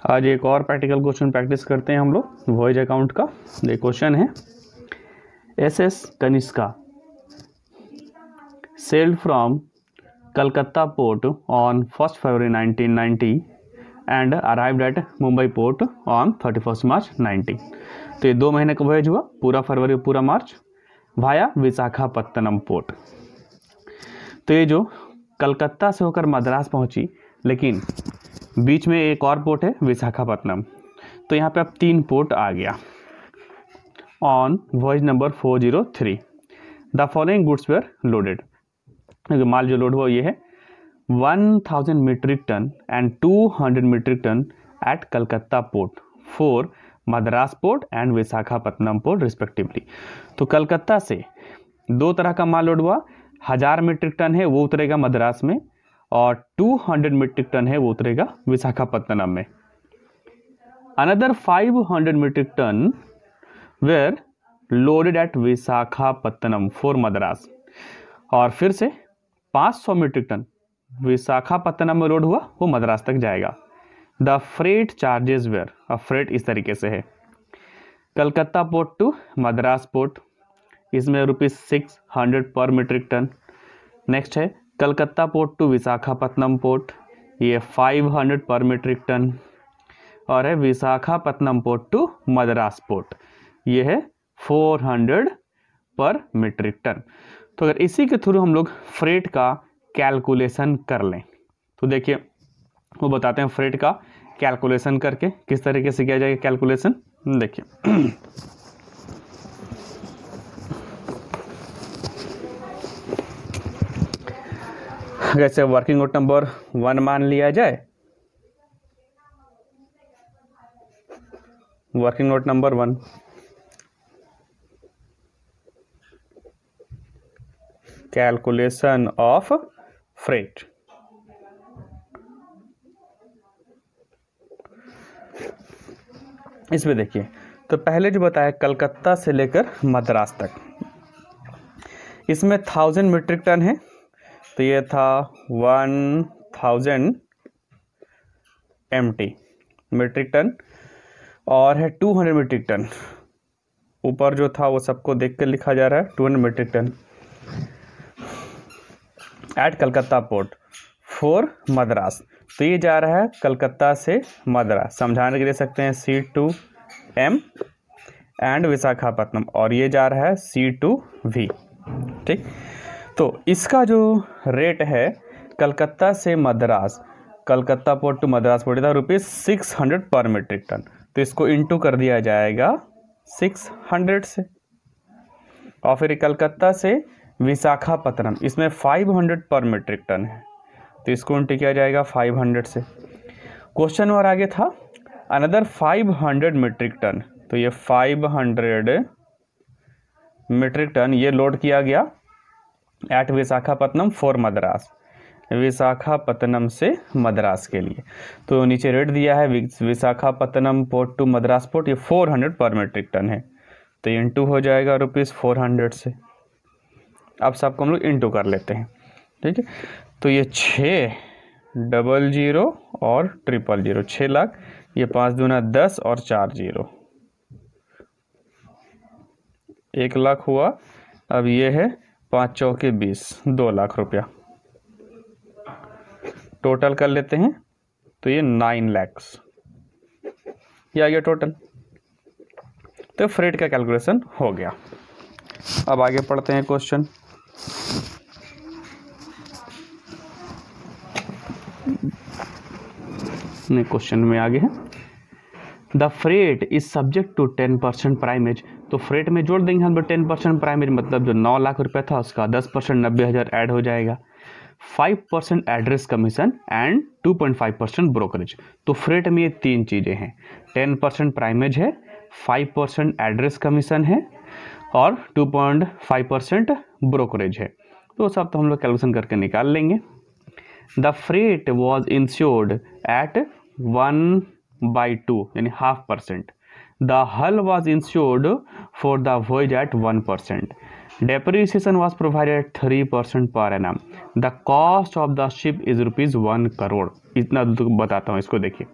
आज एक और प्रैक्टिकल क्वेश्चन प्रैक्टिस करते हैं हम लोग वॉयज अकाउंट का। ये क्वेश्चन है SS Kanishka sailed from Calcutta port on 1st February 1990 and arrived at Mumbai port on 31st March 90। तो ये 2 महीने का वॉयज हुआ, पूरा फरवरी और पूरा मार्च, वाया विशाखापत्तनम पोर्ट। तो ये जो कलकत्ता से होकर मद्रास पहुंची, लेकिन बीच में एक और पोर्ट है विशाखापत्तनम। तो यहाँ पे अब 3 पोर्ट आ गया। On voyage number 403 the following goods were loaded. माल जो लोड हुआ ये है 1000 metric ton and 200 metric ton at Calcutta port for Madras port and Visakhapatnam port respectively. तो कलकत्ता से 2 तरह का माल लोड हुआ, 1000 मीट्रिक टन है वो उतरेगा मद्रास में और 200 मीट्रिक टन है वो उतरेगा विशाखापत्तनम में। Another 500 metric ton were loaded at Visakhapatnam for Madras. और फिर से 500 मीट्रिक टन विशाखापत्तनम में लोड हुआ, वो मद्रास तक जाएगा। द फ्रेट चार्जेस वेयर, अब फ्रेट इस तरीके से है, Calcutta port to Madras port, इसमें ₹600 पर मीट्रिक टन। नेक्स्ट है Calcutta port to Visakhapatnam port, ये 500 पर मीट्रिक टन। और है Visakhapatnam port to Madras port, ये है 400 पर मीट्रिक टन। तो अगर इसी के थ्रू हम लोग फ्रेट का कैलकुलेशन कर लें तो देखिए वो बताते हैं फ्रेट का कैलकुलेशन करके किस तरीके से किया जाएगा कैलकुलेशन। देखिए जैसे वर्किंग नोट नंबर 1 मान लिया जाए, working note number 1 calculation of freight. इसमें देखिए तो पहले जो बताया कलकत्ता से लेकर मद्रास तक, इसमें 1000 मीट्रिक टन है तो ये था 1000 MT मीट्रिक टन। और है 200 मीट्रिक टन, ऊपर जो था वो सबको देख कर लिखा जा रहा है 200 metric ton at Calcutta port for Madras. तो ये जा रहा है कलकत्ता से मद्रास, समझाने के लिए सकते हैं C2M एंड विशाखापत्तनम, और ये जा रहा है C2V। ठीक, तो इसका जो रेट है कलकत्ता से Madras, Calcutta port to Madras port था ₹600 पर मीट्रिक टन। तो इसको इंटू कर दिया जाएगा 600 से। और फिर कलकत्ता से विशाखापत्तनम, इसमें 500 पर मीट्रिक टन है तो इसको इंटू किया जाएगा 500 से। क्वेश्चन और आगे था अनदर 500 मीट्रिक टन, तो ये 500 मीट्रिक टन ये लोड किया गया एट विशाखापत्तनम फॉर मद्रास, विशाखापत्तनम से मद्रास के लिए। तो नीचे रेट दिया है Visakhapatnam port to Madras port, ये 400 पर मीट्रिक टन है तो इंटू हो जाएगा ₹400 से। अब सबको हम लोग इंटू कर लेते हैं। ठीक है, तो ये 600 और 000, 6 लाख, ये 5 दूना 10 और 4 0, 1 लाख हुआ। अब ये है 5 चौके 20, 2 लाख रुपया टोटल कर लेते हैं तो ये 9 लाख ये आ गया टोटल। तो फ्रेट का कैलकुलेशन हो गया। अब आगे पढ़ते हैं क्वेश्चन। क्वेश्चन में आगे है the freight is subject to 10% primage. तो फ्रेट में जोड़ देंगे हम लोग 10% प्राइमेज, मतलब जो 9 लाख रुपया था उसका 10% 90,000 ऐड हो जाएगा, 5% एड्रेस कमीशन एंड 2.5% ब्रोकरेज। तो फ्रेट में ये 3 चीज़ें हैं, 10% प्राइमेज है, 5% एड्रेस कमीशन है और 2.5% ब्रोकरेज है। तो सब तो हम लोग कैलकुलेशन करके निकाल लेंगे। The freight was insured at 1/2 यानी 0.5%। The hull was insured for the voyage at 1%। Depreciation was provided 3% per annum. The cost of the ship is ₹1 crore. इतना बताता हूँ इसको, देखिए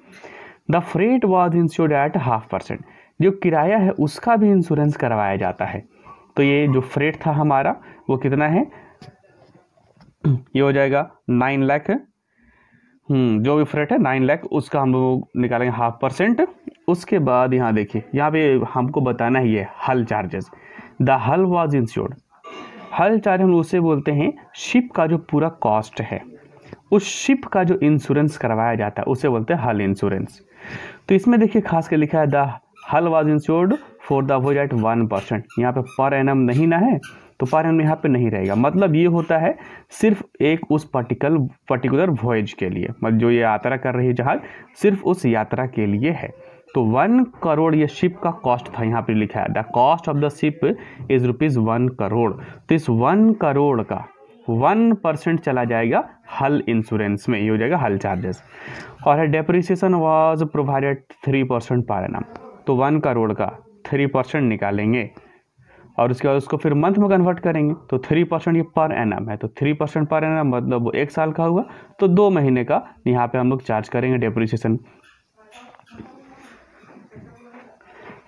the freight was insured at 0.5%। जो किराया है उसका भी इंश्योरेंस करवाया जाता है। तो ये जो फ्रेट था हमारा वो कितना है, ये हो जाएगा 9 लाख, जो भी फ्रेट है 9 लाख, उसका हम लोग निकालेंगे 0.5%। उसके बाद यहाँ देखिए, यहाँ पे हमको बताना ही है हल charges. The hull was insured. हल चार्ज हम उसे बोलते हैं शिप का जो पूरा कॉस्ट है, उस शिप का जो इंश्योरेंस करवाया जाता है उसे बोलते हैं हल इंश्योरेंस। तो इसमें देखिए खास कर लिखा है the hull was insured for the voyage at 1%। यहाँ पे पर एनम नहीं ना है, तो पर एनम यहाँ पे नहीं रहेगा। मतलब ये होता है सिर्फ एक उस पर्टिकुलर वॉयज के लिए, मतलब जो ये यात्रा कर रही है जहाज सिर्फ उस यात्रा के लिए है। तो 1 करोड़ ये शिप का कॉस्ट था, यहाँ पे लिखा है the cost of the ship is ₹1 crore. तो इस 1 करोड़ का 1% चला जाएगा हल इंश्योरेंस में, ये हो जाएगा हल चार्जेस। और depreciation was provided 3% per annum. तो 1 करोड़ का 3% निकालेंगे और उसके बाद उसको फिर मंथ में कन्वर्ट करेंगे। तो 3% ये पर एनम है, तो 3% पर एनम मतलब 1 साल का हुआ, तो 2 महीने का यहाँ पे हम लोग चार्ज करेंगे depreciation.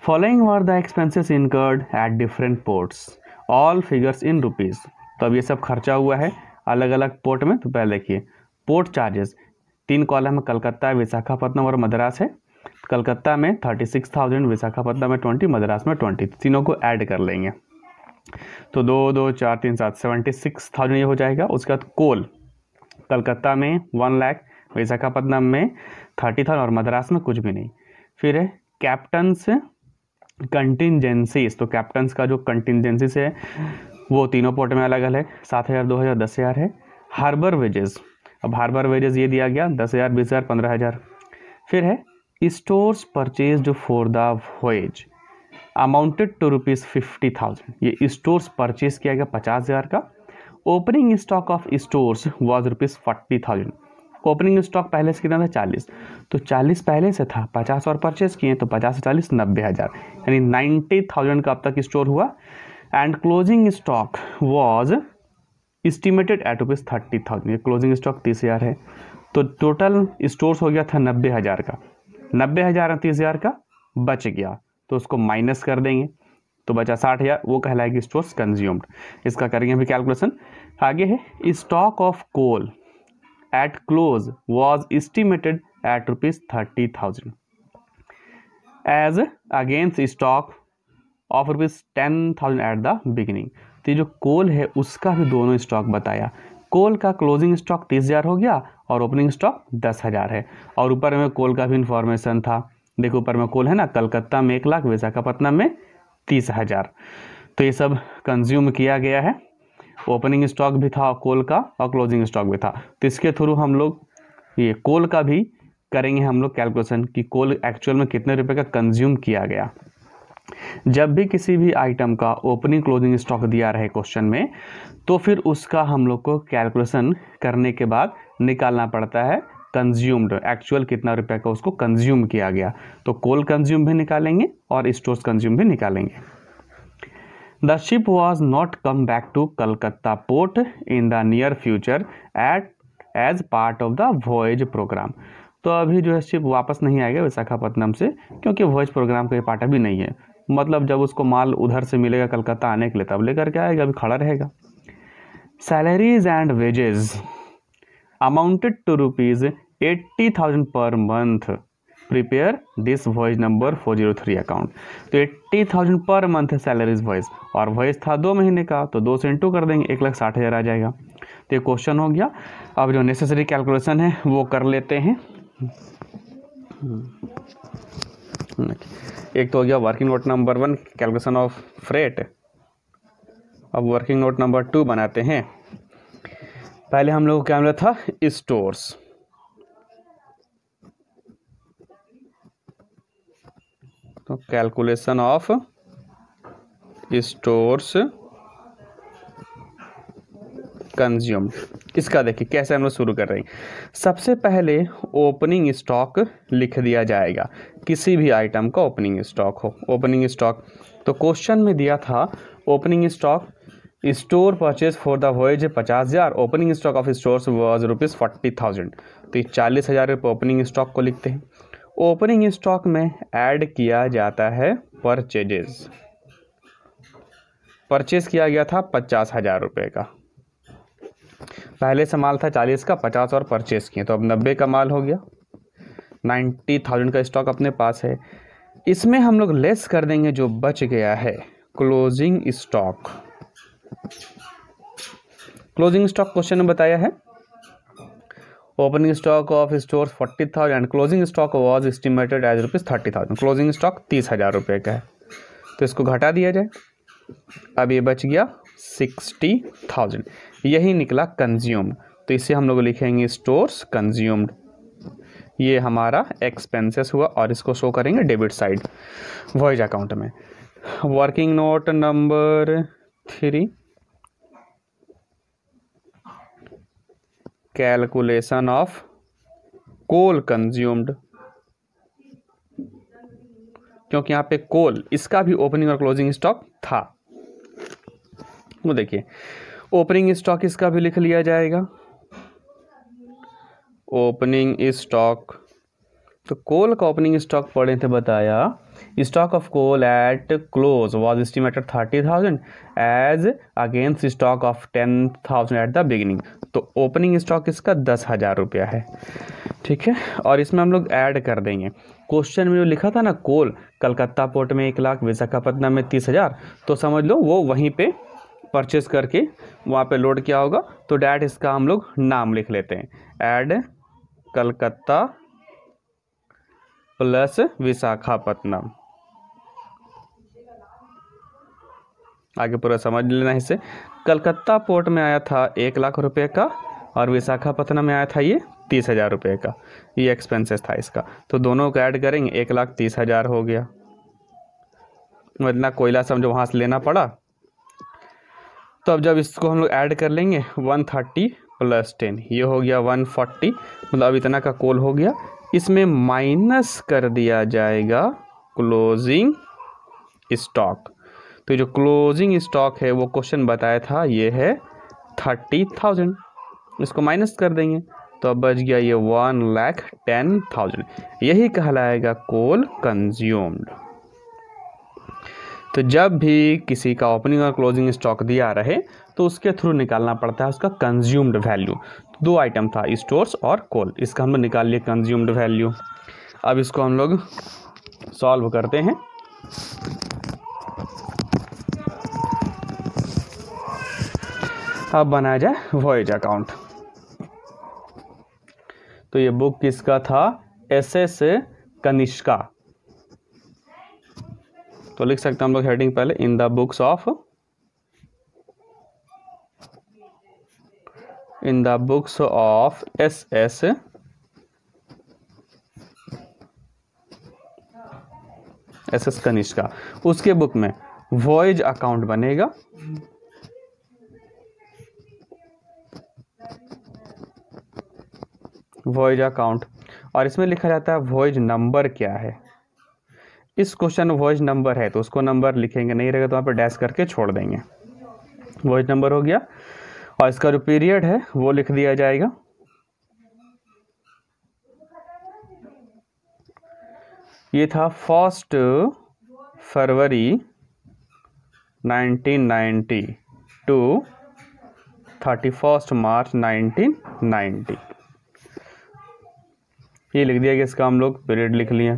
Following were the expenses incurred at different ports, all figures in rupees. तो अब ये सब खर्चा हुआ है अलग अलग पोर्ट में। तो पहले देखिए पोर्ट चार्जेस, 3 कॉलम में कलकत्ता, विशाखापट्टनम और मद्रास है। कलकत्ता में 36,000, विशाखापट्टनम में 20, मद्रास में 20, तीनों को ऐड कर लेंगे। तो 2, 2, 4, 3, 7, 76,000 ये हो जाएगा। उसके बाद कोल, कलकत्ता में 1 लाख, विशाखापट्टनम में 30,000 और मद्रास में कुछ भी नहीं। फिर है कैप्टन्स कंटिजेंसीज। तो कैप्टन्स का जो कंटिजेंसीज है वो तीनों पोर्ट में अलग अलग 7,000, 2,000, 10,000 है। हार्बर वेजेस, अब हार्बर वेजेस ये दिया गया 10,000, 20,000, 15,000। फिर है stores purchased for the voyage amounted to ₹50,000। ये स्टोर्स परचेज किया गया 50,000 का। Opening stock of stores was ₹40,000। Opening stock पहले से कितना था 40, तो 40 पहले से था, 50 और परचेज किए, तो 50 से 40 90,000, यानी 90,000 का अब तक स्टोर हुआ। And closing stock was estimated at ₹30,000। ये क्लोजिंग स्टॉक 30,000 है। तो टोटल स्टोर्स हो गया था 90,000 का। 90,000 और 30,000 का बच गया, तो उसको माइनस कर देंगे, तो बचा 60,000, वो कहलाएगी स्टोर्स कंज्यूम्ड। इसका करेंगे अभी कैलकुलेशन। आगे है stock of coal at close was estimated at ₹30,000 as against stock of ₹10,000 at the beginning. तो जो कोल है उसका भी दोनों स्टॉक बताया। कोल का क्लोजिंग स्टॉक 30,000 हो गया और ओपनिंग स्टॉक 10,000 है। और ऊपर में कोल का भी इंफॉर्मेशन था, देखो ऊपर में कोल है ना, कलकत्ता में 1 लाख, विशाखापट्टनम में 30,000। तो ये सब कंज्यूम किया गया है। ओपनिंग स्टॉक भी था कोल का और क्लोजिंग स्टॉक भी था। तो इसके थ्रू हम लोग ये कोल का भी करेंगे हम लोग कैलकुलेशन कि कोल एक्चुअल में कितने रुपए का कंज्यूम किया गया। जब भी किसी भी आइटम का ओपनिंग क्लोजिंग स्टॉक दिया रहे क्वेश्चन में, तो फिर उसका हम लोग को कैलकुलेशन करने के बाद निकालना पड़ता है कंज्यूम्ड, एक्चुअल कितना रुपए का उसको कंज्यूम किया गया। तो कोल कंज्यूम भी निकालेंगे और स्टोर्स कंज्यूम भी निकालेंगे। The ship was not come back to Calcutta port in the near future as part of the voyage programme. तो अभी जो है शिप वापस नहीं आएगा विशाखापट्टनम से, क्योंकि वॉयज प्रोग्राम का ये पार्ट अभी नहीं है। मतलब जब उसको माल उधर से मिलेगा कलकत्ता आने के लिए तब लेकर के आएगा, अभी खड़ा रहेगा। Salaries and wages amounted to ₹80,000 per month. Prepare this voyage number 403 account. तो 80,000 पर मंथ है सैलरीज वॉइस, और वॉइस था 2 महीने का, तो 2 से इंटू कर देंगे, 1,60,000 आ जाएगा। तो ये क्वेश्चन हो गया। अब जो नेसेसरी कैलकुलेशन है वो कर लेते हैं। एक तो हो गया working note number 1 calculation of freight. अब वर्किंग नोट नंबर 2 बनाते हैं। पहले हम लोग को क्या मिला था, स्टोर्स। तो कैलकुलेशन ऑफ स्टोर्स कंज्यूम्ड, इसका देखिए कैसे हम लोग शुरू कर रहे हैं। सबसे पहले ओपनिंग स्टॉक लिख दिया जाएगा, किसी भी आइटम का ओपनिंग स्टॉक हो। ओपनिंग स्टॉक तो क्वेश्चन में दिया था opening stock store purchase for the voyage 50,000, opening stock of stores was ₹40,000। तो 40,000 रुपये ओपनिंग स्टॉक को लिखते हैं। ओपनिंग स्टॉक में ऐड किया जाता है परचेजेस। परचेज किया गया था 50,000 रुपये का, पहले से माल था 40 का, 50 और परचेज किए तो अब 90 का माल हो गया। 90,000 का स्टॉक अपने पास है। इसमें हम लोग लेस कर देंगे जो बच गया है closing stock. Closing stock question में बताया है opening stock of store 40,000, closing stock was estimated as ₹30,000। Closing stock 30,000 रुपये का है, तो इसको घटा दिया जाए। अब ये बच गया 60,000, यही निकला कंज्यूम्ड। तो इसे हम लोग लिखेंगे स्टोर्स कंज्यूम्ड। ये हमारा एक्सपेंसेस हुआ और इसको शो करेंगे डेबिट साइड वॉइज अकाउंट में। Working note number 3, calculation of coal consumed. क्योंकि यहाँ पे कोल, इसका भी ओपनिंग और क्लोजिंग स्टॉक था। वो देखिए ओपनिंग स्टॉक इसका भी लिख लिया जाएगा, ओपनिंग स्टॉक। तो कोल का ओपनिंग स्टॉक पढ़े थे, बताया stock of coal at close was estimated 30,000 as against stock of 10,000 at the beginning. तो ओपनिंग स्टॉक इसका 10,000 रुपया है, ठीक है। और इसमें हम लोग ऐड कर देंगे। क्वेश्चन में जो लिखा था ना कोल कलकत्ता पोर्ट में 1 लाख, विशाखापट्टनम में 30,000, तो समझ लो वो वहीं पे परचेस करके वहाँ पे लोड किया होगा। तो डैट इसका हम लोग नाम लिख लेते हैं, ऐड कलकत्ता प्लस विशाखापट्टनम। आगे पूरा समझ लेना इसे। कलकत्ता पोर्ट में आया था 1 लाख रुपए का और विशाखापट्टनम में आया था ये 30,000 रुपये का, ये एक्सपेंसेस था इसका। तो दोनों को ऐड करेंगे 1,30,000 हो गया। इतना कोयला समझो वहाँ से लेना पड़ा। तो अब जब इसको हम लोग ऐड कर लेंगे 130 + 10, ये हो गया 140, मतलब अब इतना का कोल हो गया। इसमें माइनस कर दिया जाएगा क्लोजिंग स्टॉक। तो जो क्लोजिंग स्टॉक है वो क्वेश्चन बताया था ये है 30,000, इसको माइनस कर देंगे तो अब बच गया ये 1,10,000। यही कहलाएगा कोल कंज्यूम्ड। तो जब भी किसी का ओपनिंग और क्लोजिंग स्टॉक दिया रहे तो उसके थ्रू निकालना पड़ता है उसका कंज्यूम्ड वैल्यू। 2 आइटम था, स्टोर्स और कोल, इसका हम लोग निकाल लिए कंज्यूम्ड वैल्यू। अब इसको हम लोग सॉल्व करते हैं। अब बनाया जाए वॉयज अकाउंट। तो ये बुक किसका था, SS कनिष्का। तो लिख सकते हैं हम लोग हेडिंग पहले, in the books of SS Kanishka. उसके बुक में वॉयज अकाउंट बनेगा। वॉयज अकाउंट, और इसमें लिखा जाता है वॉयज नंबर क्या है। इस क्वेश्चन में वॉयज नंबर है तो उसको नंबर लिखेंगे, नहीं रहेगा तो वहाँ पर डैश करके छोड़ देंगे। वॉयज नंबर हो गया और इसका जो पीरियड है वो लिख दिया जाएगा। ये था 1 फरवरी 1990 टू 31 मार्च 1990। ये लिख दिया कि इसका हम लोग पीरियड लिख लिए।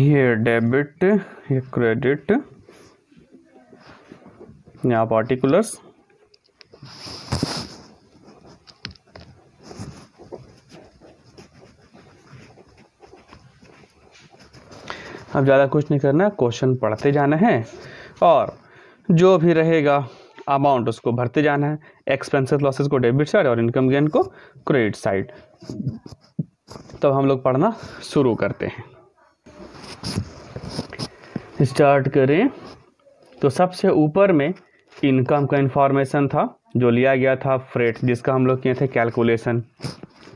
ये डेबिट, ये क्रेडिट, यहाँ पार्टिकुलर्स, अब ज़्यादा कुछ नहीं करना है, क्वेश्चन पढ़ते जाना है और जो भी रहेगा अमाउंट उसको भरते जाना है। एक्सपेंसेस लॉसेस को डेबिट साइड और इनकम गेन को क्रेडिट साइड। तो हम लोग पढ़ना शुरू करते हैं। स्टार्ट करें तो सबसे ऊपर में इनकम का इंफॉर्मेशन था जो लिया गया था फ्रेट, जिसका हम लोग किए थे कैलकुलेशन।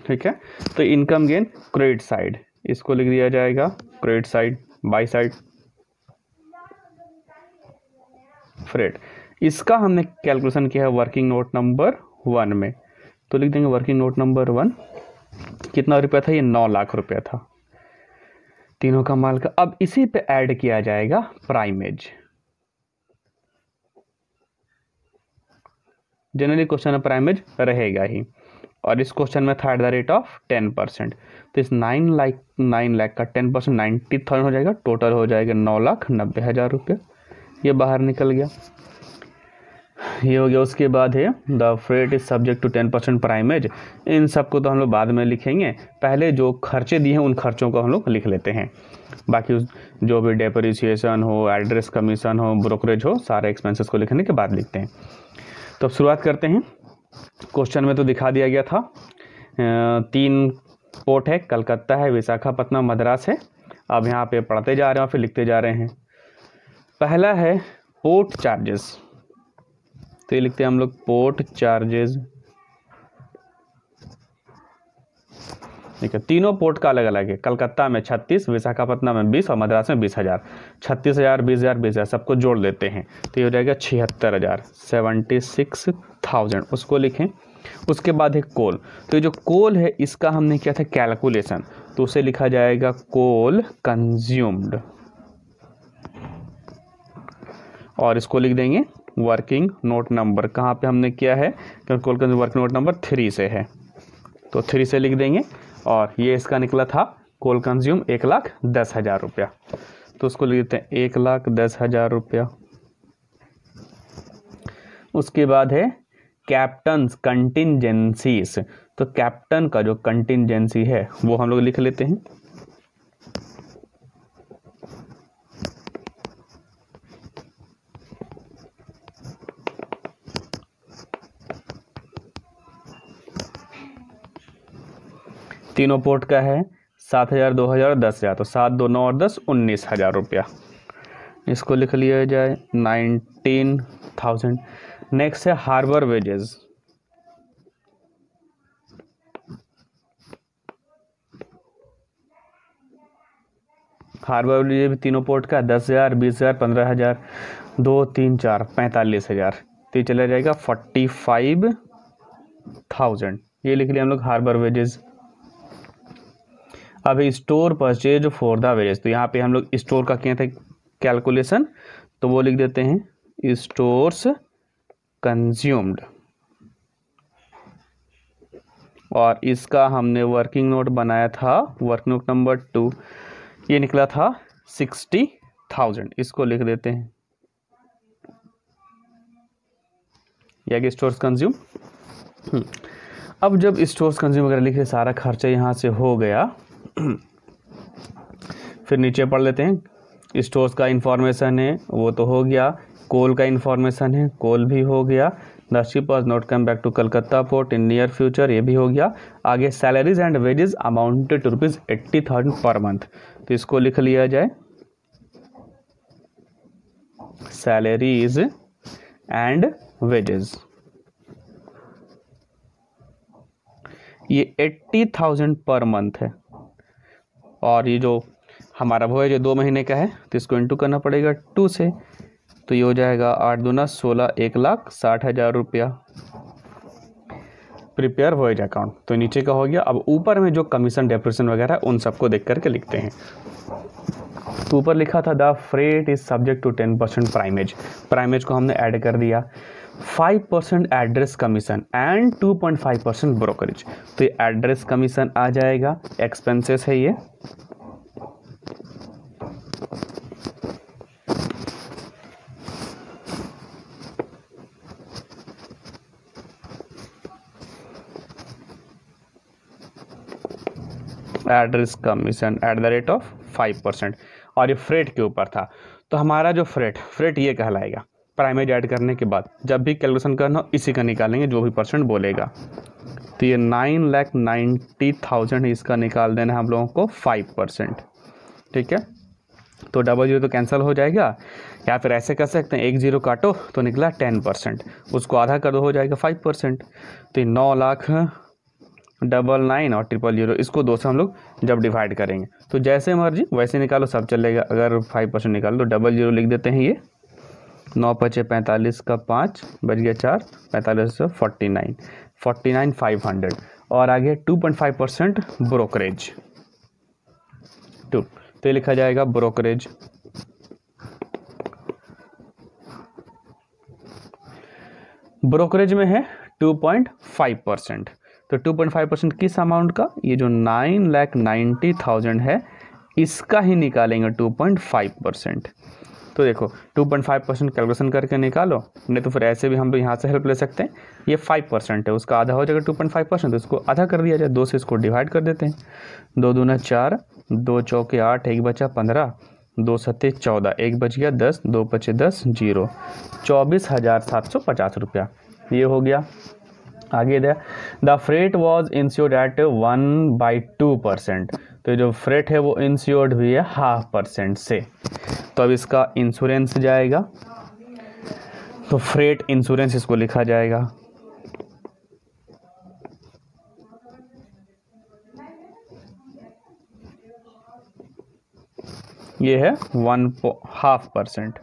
ठीक है, तो इनकम गेन क्रेडिट साइड, इसको लिख दिया जाएगा credit side, by side freight. इसका हमने कैलकुलेशन किया है वर्किंग नोट नंबर 1 में, तो लिख देंगे वर्किंग नोट नंबर 1 कितना रुपया था, ये 9 लाख रुपया था तीनों का माल का। अब इसी पे ऐड किया जाएगा प्राइमेज। जनरली क्वेश्चन में प्राइमेज रहेगा ही, और इस क्वेश्चन में था @10%। तो इस 9 लाख का 10% 90,000 हो जाएगा, टोटल हो जाएगा 9,90,000 रुपया। ये बाहर निकल गया, ये हो गया। उसके बाद है the freight is subject to 10% primage. इन सबको तो हम लोग बाद में लिखेंगे, पहले जो खर्चे दिए हैं उन खर्चों को हम लोग लिख लेते हैं। बाकी जो भी डेप्रिसिएशन हो, एड्रेस कमीशन हो, ब्रोकरेज हो, सारे एक्सपेंसेस को लिखने के बाद लिखते हैं। तो अब शुरुआत करते हैं। क्वेश्चन में तो दिखा दिया गया था 3 पोर्ट है, कलकत्ता है, विशाखापत्तनम, मद्रास है। अब यहाँ पे पढ़ते जा रहे हैं और फिर लिखते जा रहे हैं। पहला है पोर्ट चार्जेस, तो ये लिखते हैं हम लोग पोर्ट चार्जेस। ठीक है, तीनों पोर्ट का अलग अलग है, कलकत्ता में 36, विशाखापत्तनम में 20 और मद्रास में 20,000। 36,000, 20,000, 20,000 सबको जोड़ देते हैं तो ये हो जाएगा 76,000, 76,000, उसको लिखें। उसके बाद है कोल, तो ये जो कोल है इसका हमने किया था कैलकुलेशन, तो उसे लिखा जाएगा कोल कंज्यूम्ड, और इसको लिख देंगे वर्किंग नोट नंबर। कहाँ पे हमने किया है, क्योंकि कोल कंज्यूम वर्किंग नोट नंबर 3 से है, तो 3 से लिख देंगे। और ये इसका निकला था कोल कंज्यूम 1,10,000 रुपया, तो उसको लिख देते हैं 1,10,000 रुपया। उसके बाद है कैप्टन्स कंटिजेंसीज, तो कैप्टन का जो कंटिजेंसी है वो हम लोग लिख लेते हैं। तीनों पोर्ट का है 7,000, 2,000 और 10,000, तो 7, 2, 9 और 10, 19,000 रुपया। इसको लिख लिया जाए 19,000। नेक्स्ट है हार्बर वेजेस, हार्बर वेजेस भी तीनों पोर्ट का 10,000, 20,000, 15,000, 2, 3, 4, 45,000, तो ये चला जाएगा 45,000। ये लिख लिया हम लोग हार्बर वेजेस। अभी store purchase for the wages, तो यहाँ पे हम लोग स्टोर का किए थे कैलकुलेशन, तो वो लिख देते हैं स्टोर्स कंज्यूम्ड, और इसका हमने वर्किंग नोट बनाया था वर्किंग नोट नंबर 2, ये निकला था 60,000, इसको लिख देते हैं या कि स्टोर्स कंज्यूम। अब जब स्टोर्स कंज्यूम वगैरह लिखे, सारा खर्चा यहाँ से हो गया, फिर नीचे पढ़ लेते हैं। स्टोर्स का इंफॉर्मेशन है वो तो हो गया, कोल का इंफॉर्मेशन है, कोल भी हो गया। The ship was not come back to Calcutta port in near future, ये भी हो गया। आगे salaries and wages amounted to ₹80,000 per month, तो इसको लिख लिया जाए सैलरीज एंड वेजेस। ये 80,000 पर मंथ है, और ये जो हमारा वो है जो 2 महीने का है, तो इसको इंटू करना पड़ेगा 2 से, तो ये हो जाएगा 8 दूना 16, 1,60,000 रुपया प्रिपेयर वॉयज अकाउंट। तो नीचे का हो गया। अब ऊपर में जो कमीशन डेप्रिसिएशन वगैरह उन सबको देख करके लिखते हैं। तो ऊपर लिखा था the freight is subject to 10% primage, primage को हमने ऐड कर दिया। 5% एड्रेस कमीशन एंड 2.5% ब्रोकरेज, तो ये एड्रेस कमीशन आ जाएगा, एक्सपेंसेस है ये। Address commission at the rate of 5%, और ये फ्रेट के ऊपर था। तो हमारा जो फ्रेट ये कहलाएगा। प्राइमेज ऐड करने के बाद जब भी कैलकुलेशन करना हो इसी का निकालेंगे, जो भी परसेंट बोलेगा। तो ये 9,90,000 इसका निकाल देना है हम लोगों को 5%। ठीक है, तो डबल जीरो तो कैंसिल हो जाएगा, या फिर ऐसे कर सकते हैं 1 0 काटो तो निकला 10%, उसको आधा कर दो हो जाएगा 5%। तो 9,99,9 और 000 इसको 2 से हम लोग जब डिवाइड करेंगे तो जैसे मर्जी वैसे निकालो, सब चलेगा। अगर 5% निकालो तो डबल जीरो लिख देते हैं, ये 9 पचे 45 का 5 बच गया 4, 45 से 49,500 और आगे 2.5% ब्रोकरेज 2, तो लिखा जाएगा ब्रोकरेज। ब्रोकरेज में है 2.5%, तो 2.5% किस अमाउंट का, ये जो 9,90,000 है इसका ही निकालेंगे 2.5%। तो देखो 2.5% कैलकुलेशन करके निकालो, नहीं तो फिर ऐसे भी हम लोग यहाँ से हेल्प ले सकते हैं। ये 5% है, उसका आधा हो जाएगा 2.5%, तो इसको आधा कर दिया जाए, 2 से इसको डिवाइड कर देते हैं। 2 दूना 4, 2 चौके 8, 1 बचा 15, 2 सत्ते 14, 1 बच गया 10, 2 पचे 10, 0, 24,750 रुपया ये हो गया। आगे they the freight was insured at 1/2%, तो जो फ्रेट है वो इंश्योर्ड भी है 0.5% से, तो अब इसका इंश्योरेंस जाएगा, तो फ्रेट इंश्योरेंस इसको लिखा जाएगा। ये है 1/2%,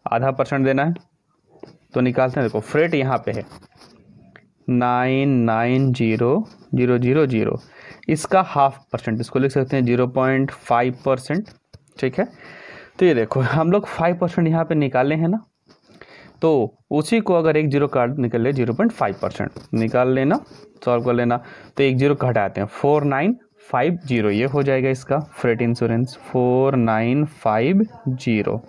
आधा परसेंट देना है, तो निकालते हैं। देखो फ्रेट यहाँ पे है 990,000, इसका 0.5%, इसको लिख सकते हैं 0.5%। ठीक है, तो ये देखो हम लोग 5% यहाँ पे निकाले हैं ना, तो उसी को अगर 1 0 काट निकल ले 0.5% निकाल लेना, सॉल्व कर लेना, तो 1 0 घटाते हैं 4950, ये हो जाएगा इसका फ्रेट इंश्योरेंस 4950।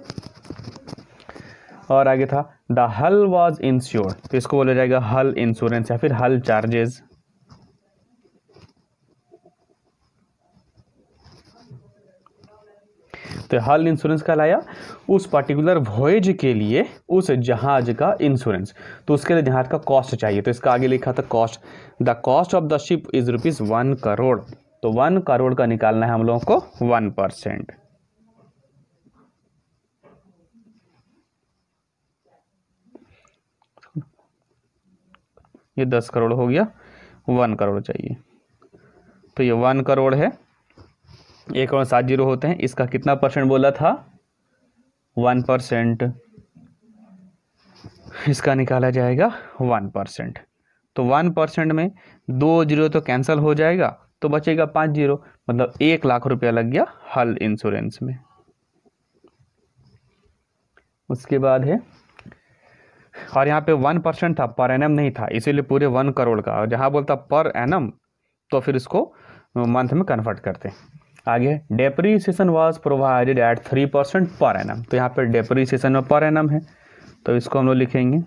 और आगे था द हल वॉज इंश्योर्ड, तो इसको बोला जाएगा हल इंश्योरेंस या फिर हल चार्जेस। तो हल इंश्योरेंस का लाया उस पर्टिकुलर वॉयज के लिए उस जहाज का इंश्योरेंस, तो उसके लिए जहाज का कॉस्ट चाहिए, तो इसका आगे लिखा था cost, the cost of the ship is ₹1 crore, तो 1 करोड़ का निकालना है हम लोगों को 1%। ये 10 करोड़ हो गया, 1 करोड़ चाहिए, तो ये 1 करोड़ है, 1.70 होते हैं, इसका कितना परसेंट बोला था 1%, इसका निकाला जाएगा 1%, तो 1% में 2 0 तो कैंसिल हो जाएगा, तो बचेगा 5 0, मतलब 1 लाख रुपया लग गया हल इंश्योरेंस में। उसके बाद है, और यहाँ पे 1% था, पर एनम नहीं था, इसीलिए पूरे 1 करोड़ का, और जहाँ बोलता पर एनम तो फिर इसको मंथ में कन्वर्ट करते हैं। आगे depreciation was provided eight 3% per annum, तो यहाँ पे डेप्रीसिएशन में पर एनम है, तो इसको हम लोग लिखेंगे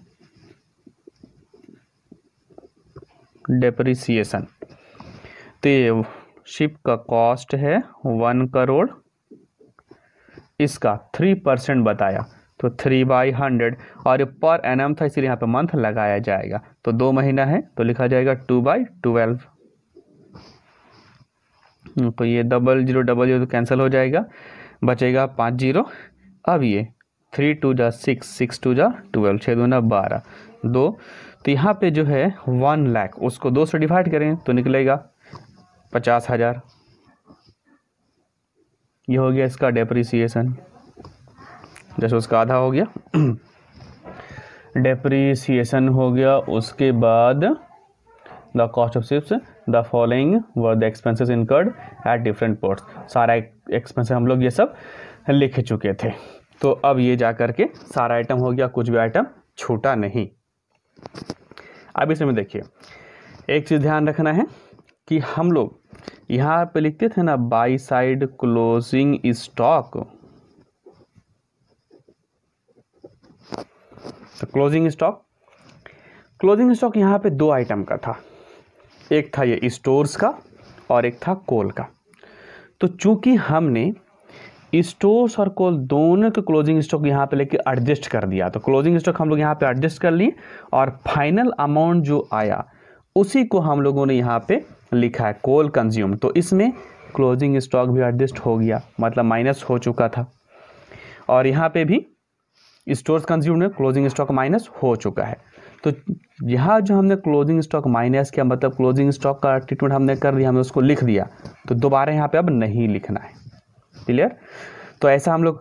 डेप्रीसिएशन। तो ये शिप का कॉस्ट है 1 करोड़, इसका 3% बताया, तो 3/100, और पर एनम था इसीलिए यहाँ पे मंथ लगाया जाएगा, तो 2 महीना है तो लिखा जाएगा 2/12। तो ये 00 तो कैंसिल हो जाएगा, बचेगा 5 0। अब ये 3 2 जा 6, 6 2 जा 12, 6 दूना 12, 2, तो यहाँ पे जो है 1 लाख, उसको 2 से डिवाइड करें तो निकलेगा 50,000, ये हो गया इसका डेप्रीसिएशन, जैसे उसका आधा हो गया डेप्रीसिएशन हो गया। उसके बाद the cost of ships, the following were the expenses incurred at different ports, सारा एक्सपेंसेस हम लोग ये सब लिख चुके थे, तो अब ये जा करके सारा आइटम हो गया, कुछ भी आइटम छूटा नहीं। अब इसमें देखिए एक चीज़ ध्यान रखना है कि हम लोग यहाँ पे लिखते थे ना बाई साइड क्लोजिंग स्टॉक, तो क्लोजिंग स्टॉक यहाँ पे 2 आइटम का था, एक था ये स्टोर्स का और एक था कोल का। तो चूंकि हमने स्टोर्स और कोल दोनों के क्लोजिंग स्टॉक यहाँ पे लेके एडजस्ट कर दिया, तो क्लोजिंग स्टॉक हम लोग यहाँ पे एडजस्ट कर लिए और फाइनल अमाउंट जो आया उसी को हम लोगों ने यहाँ पे लिखा है कोल कंज्यूम। तो इसमें क्लोजिंग स्टॉक भी एडजस्ट हो गया, मतलब माइनस हो चुका था, और यहाँ पे भी स्टोर्स कंज्यूम में क्लोजिंग स्टॉक माइनस हो चुका है। तो यहाँ जो हमने क्लोजिंग स्टॉक माइनस किया, मतलब क्लोजिंग स्टॉक का ट्रीटमेंट हमने कर दिया, हमने उसको लिख दिया, तो दोबारा यहाँ पे अब नहीं लिखना है। क्लियर? तो ऐसा हम लोग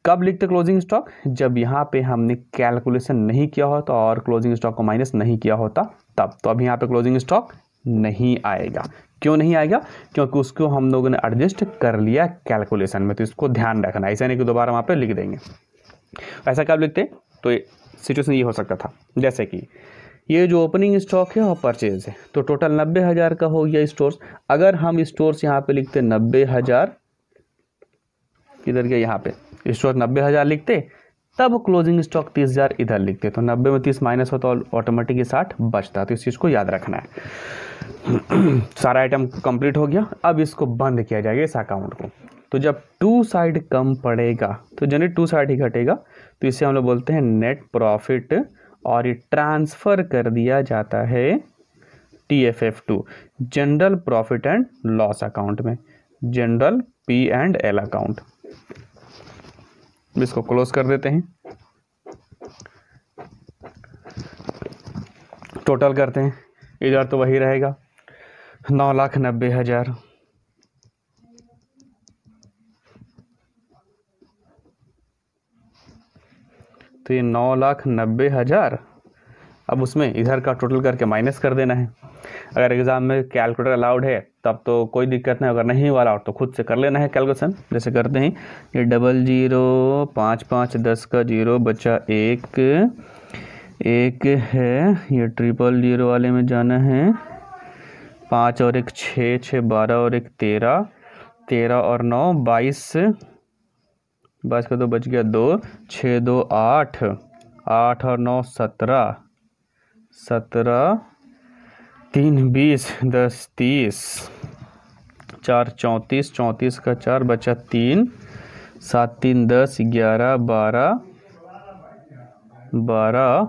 कब लिखते क्लोजिंग स्टॉक? जब यहाँ पे हमने कैलकुलेशन नहीं किया होता और क्लोजिंग स्टॉक को माइनस नहीं किया होता तब। तो अब यहाँ पे क्लोजिंग स्टॉक नहीं आएगा। क्यों नहीं आएगा? क्योंकि उसको हम लोगों ने एडजस्ट कर लिया कैलकुलेशन में। तो इसको ध्यान रखना, ऐसा नहीं कि दोबारा वहाँ पे लिख देंगे। ऐसा कब लिखते? तो सिचुएशन ये हो सकता था, जैसे कि ये जो ओपनिंग स्टॉक है और परचेज है, तो टोटल 90,000 का हो गया स्टोर्स। अगर हम स्टोर्स यहाँ पे लिखते 90,000, किधर गया, यहाँ पे स्टोर 90,000 लिखते, तब क्लोजिंग स्टॉक 30,000 इधर लिखते, तो 90 में 30 माइनस होता तो ऑटोमेटिक 60 बचता। तो इस चीज़ को याद रखना है। सारा आइटम कंप्लीट हो गया। अब इसको बंद किया जाएगा इस अकाउंट को। तो जब टू साइड कम पड़ेगा, तो जनरली टू साइड ही घटेगा, तो इसे हम लोग बोलते हैं नेट प्रॉफिट, और ये ट्रांसफ़र कर दिया जाता है TFF2 general profit and loss account में, जनरल P&L अकाउंट। इसको क्लोज कर देते हैं। टोटल करते हैं, इधर तो वही रहेगा 9,90,000। तो ये 9,90,000, अब उसमें इधर का टोटल करके माइनस कर देना है। अगर एग्ज़ाम में कैलकुलेटर अलाउड है तब तो कोई दिक्कत नहीं, अगर नहीं वाला तो खुद से कर लेना है कैलकुलेशन। जैसे करते हैं, ये 00 5 5 10 का 0 बचा 1 है, ये 000 वाले में जाना है, 5 और 1 6 6 12 और 1 13 13 और 9 22 22 का 2 बच गया 2 6 2 8 8 और 9 17 17 3 20 10 30 4 34 34 का 4 बचा 3 7 3 10 11 12 12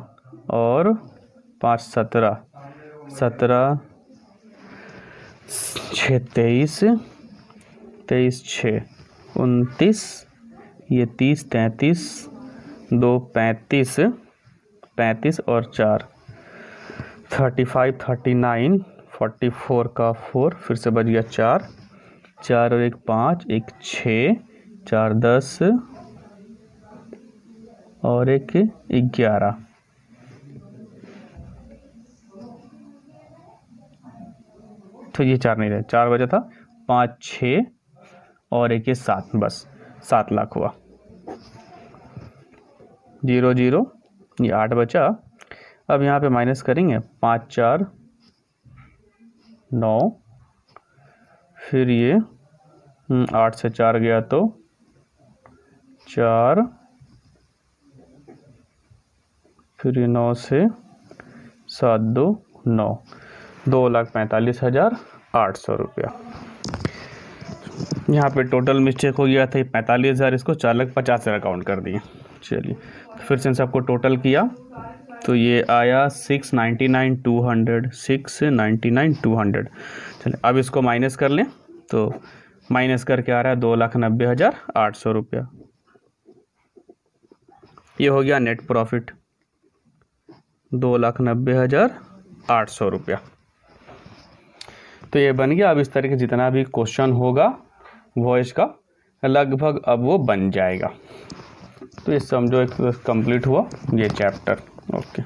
और 5 17 17 6 23 23 6 29, ये 30 33 2 35 35 और 4 35 39 44 का 4, फिर से बच गया 4 4 और 1 5 1 6 4 10 और 1 11। तो ये 4 नहीं रहे, 4 बचा था, 5 6 और 1 7, बस 7 लाख हुआ। 0 0, ये 8 बचा। अब यहाँ पे माइनस करेंगे, 5 4 9, फिर ये 8 से 4 गया तो 4, फिर ये 9 से 7 2 9, 2,45,800 रुपया। यहाँ पे टोटल मिस्टेक हो गया था, 45,000 इसको 4,50,000 काउंट कर दिए। चलिए फिर से सबको टोटल किया तो ये आया 699,200 699,200। चलिए अब इसको माइनस कर लें, तो माइनस करके आ रहा है 2,90,800 रुपया। ये हो गया नेट प्रॉफिट 2,90,800 रुपया। तो ये बन गया। अब इस तरह के जितना भी क्वेश्चन होगा वॉइस का लगभग अब वो बन जाएगा। तो ये समझो एक कंप्लीट हुआ ये चैप्टर। ओके।